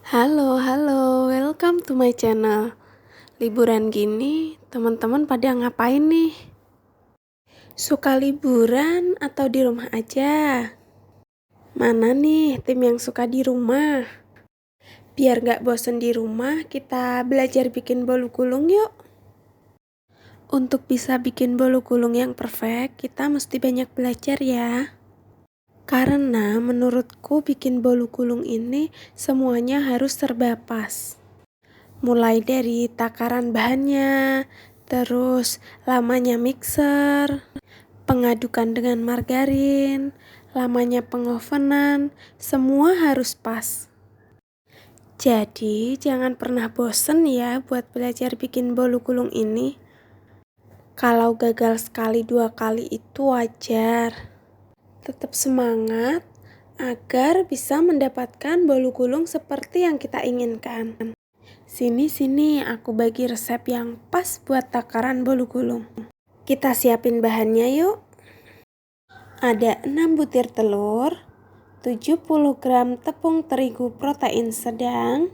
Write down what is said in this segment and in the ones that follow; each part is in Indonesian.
Halo, welcome to my channel. Liburan gini, teman-teman pada ngapain nih? Suka liburan atau di rumah aja? Mana nih tim yang suka di rumah? Biar gak bosen di rumah, kita belajar bikin bolu gulung yuk. Untuk bisa bikin bolu gulung yang perfect, kita mesti banyak belajar ya. Karena menurutku bikin bolu gulung ini semuanya harus serba pas. Mulai dari takaran bahannya, terus lamanya mixer, pengadukan dengan margarin, lamanya pengovenan, semua harus pas. Jadi jangan pernah bosen ya buat belajar bikin bolu gulung ini. Kalau gagal sekali dua kali itu wajar. Tetap semangat agar bisa mendapatkan bolu gulung seperti yang kita inginkan. Sini, aku bagi resep yang pas buat takaran bolu gulung. Kita siapin bahannya yuk. Ada 6 butir telur, 70 gram tepung terigu protein sedang,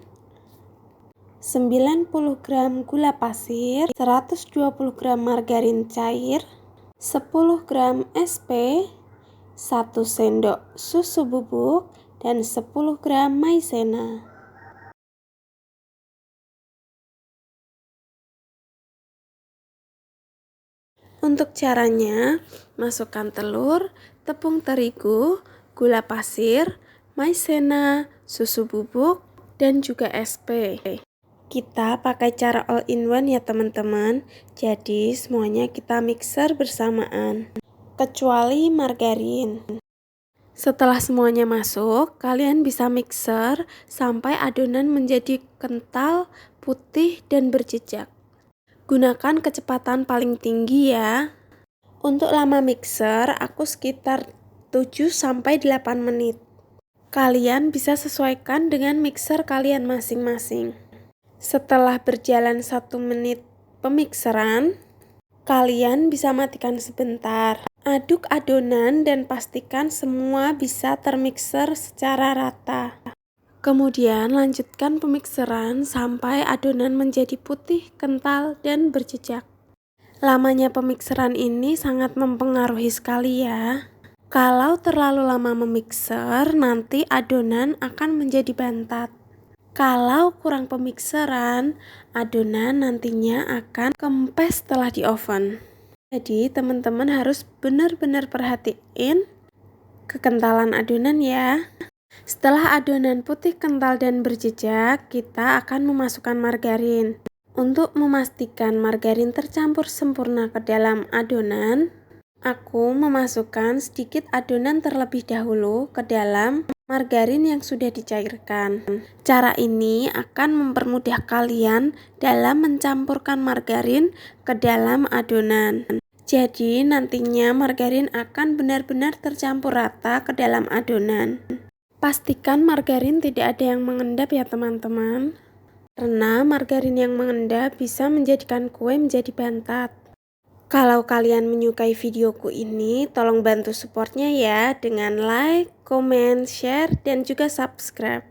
90 gram gula pasir, 120 gram margarin cair, 10 gram SP, 1 sendok susu bubuk, dan 10 gram maizena. Untuk caranya, masukkan telur, tepung terigu, gula pasir, maizena, susu bubuk, dan juga SP. Kita pakai cara all-in-one ya teman-teman, jadi semuanya kita mixer bersamaan. Kecuali margarin. Setelah semuanya masuk, kalian bisa mixer sampai adonan menjadi kental, putih, dan berjejak. Gunakan kecepatan paling tinggi ya. Untuk lama mixer, aku sekitar 7-8 menit. Kalian bisa sesuaikan dengan mixer kalian masing-masing. Setelah berjalan 1 menit pemixeran, kalian bisa matikan sebentar. Aduk adonan dan pastikan semua bisa termixer secara rata. Kemudian lanjutkan pemixeran sampai adonan menjadi putih, kental, dan berjejak. Lamanya pemixeran ini sangat mempengaruhi sekali ya. Kalau terlalu lama memixer, nanti adonan akan menjadi bantat. Kalau kurang pemixeran, adonan nantinya akan kempes setelah di oven. Jadi teman-teman harus benar-benar perhatiin kekentalan adonan ya. Setelah adonan putih, kental, dan berjejak, kita akan memasukkan margarin. Untuk memastikan margarin tercampur sempurna ke dalam adonan, aku memasukkan sedikit adonan terlebih dahulu ke dalam margarin yang sudah dicairkan. Cara ini akan mempermudah kalian dalam mencampurkan margarin ke dalam adonan. Jadi nantinya margarin akan benar-benar tercampur rata ke dalam adonan. Pastikan margarin tidak ada yang mengendap ya teman-teman. Karena margarin yang mengendap bisa menjadikan kue menjadi bantat. Kalau kalian menyukai videoku ini, tolong bantu supportnya ya dengan like, comment, share, dan juga subscribe.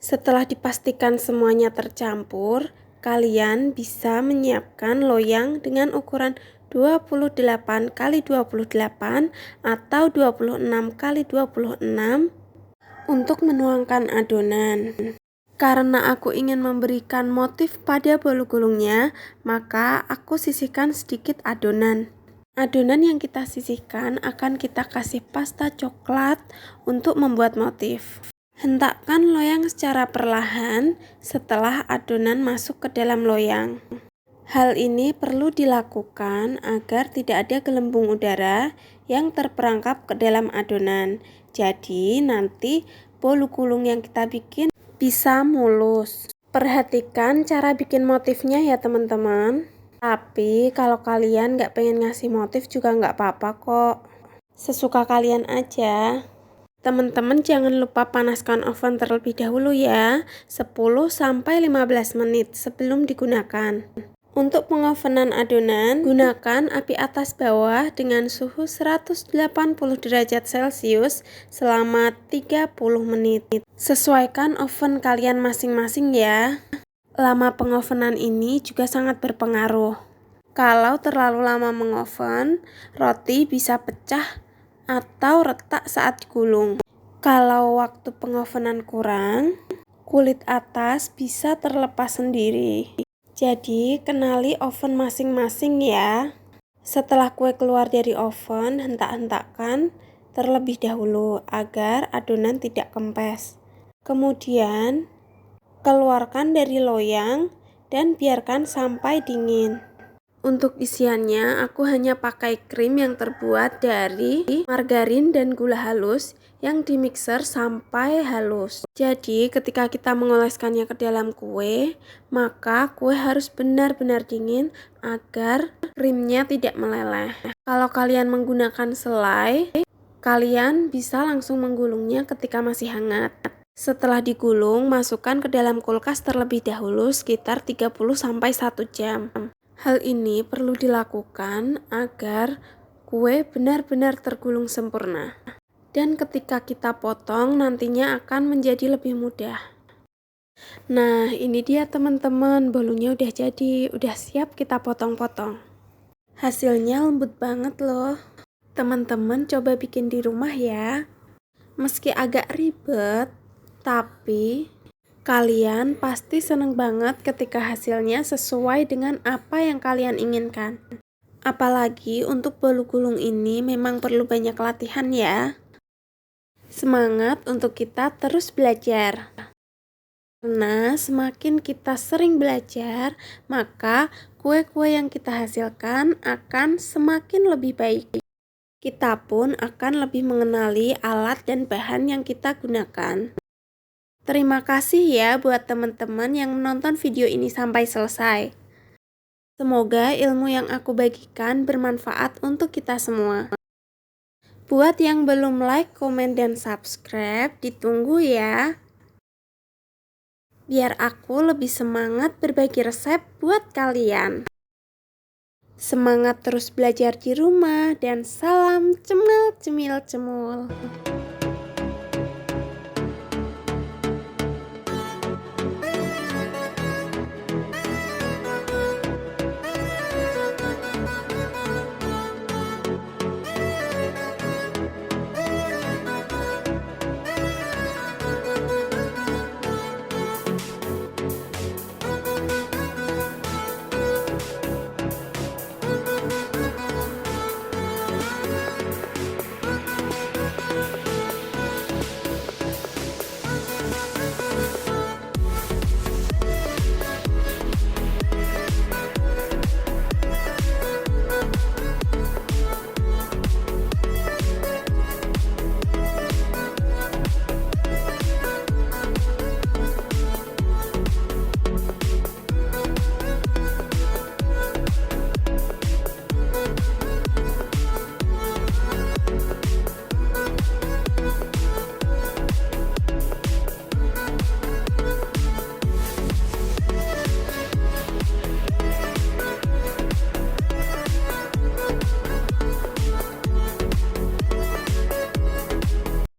Setelah dipastikan semuanya tercampur, kalian bisa menyiapkan loyang dengan ukuran 28 x 28 atau 26 x 26 untuk menuangkan adonan. Karena aku ingin memberikan motif pada bolu gulungnya, maka aku sisihkan sedikit adonan. Adonan yang kita sisihkan akan kita kasih pasta coklat untuk membuat motif. Hentakkan loyang secara perlahan setelah adonan masuk ke dalam loyang. Hal ini perlu dilakukan agar tidak ada gelembung udara yang terperangkap ke dalam adonan. Jadi nanti bolu gulung yang kita bikin bisa mulus. Perhatikan cara bikin motifnya ya teman-teman. Tapi kalau kalian nggak pengen ngasih motif juga nggak apa-apa kok. Sesuka kalian aja. Teman-teman jangan lupa panaskan oven terlebih dahulu ya, 10-15 menit sebelum digunakan. Untuk pengovenan adonan, gunakan api atas bawah dengan suhu 180 derajat Celcius selama 30 menit. Sesuaikan oven kalian masing-masing ya. Lama pengovenan ini juga sangat berpengaruh. Kalau terlalu lama mengoven, roti bisa pecah atau retak saat digulung. Kalau waktu pengovenan kurang, kulit atas bisa terlepas sendiri. Jadi, kenali oven masing-masing ya. Setelah kue keluar dari oven, hentak-hentakkan terlebih dahulu agar adonan tidak kempes. Kemudian, keluarkan dari loyang dan biarkan sampai dingin. Untuk isiannya, aku hanya pakai krim yang terbuat dari margarin dan gula halus yang dimixer sampai halus. Jadi, ketika kita mengoleskannya ke dalam kue, maka kue harus benar-benar dingin agar krimnya tidak meleleh. Kalau kalian menggunakan selai, kalian bisa langsung menggulungnya ketika masih hangat. Setelah digulung, masukkan ke dalam kulkas terlebih dahulu sekitar 30-1 jam. Hal ini perlu dilakukan agar kue benar-benar tergulung sempurna. Dan ketika kita potong, nantinya akan menjadi lebih mudah. Nah, ini dia teman-teman, bolunya udah jadi, udah siap kita potong-potong. Hasilnya lembut banget loh. Teman-teman coba bikin di rumah ya. Meski agak ribet, tapi kalian pasti seneng banget ketika hasilnya sesuai dengan apa yang kalian inginkan. Apalagi untuk bolu gulung ini memang perlu banyak latihan ya. Semangat untuk kita terus belajar. Karena semakin kita sering belajar, maka kue-kue yang kita hasilkan akan semakin lebih baik. Kita pun akan lebih mengenali alat dan bahan yang kita gunakan. Terima kasih ya buat teman-teman yang menonton video ini sampai selesai. Semoga ilmu yang aku bagikan bermanfaat untuk kita semua. Buat yang belum like, komen, dan subscribe, ditunggu ya. Biar aku lebih semangat berbagi resep buat kalian. Semangat terus belajar di rumah dan salam cemil-cemil-cemul.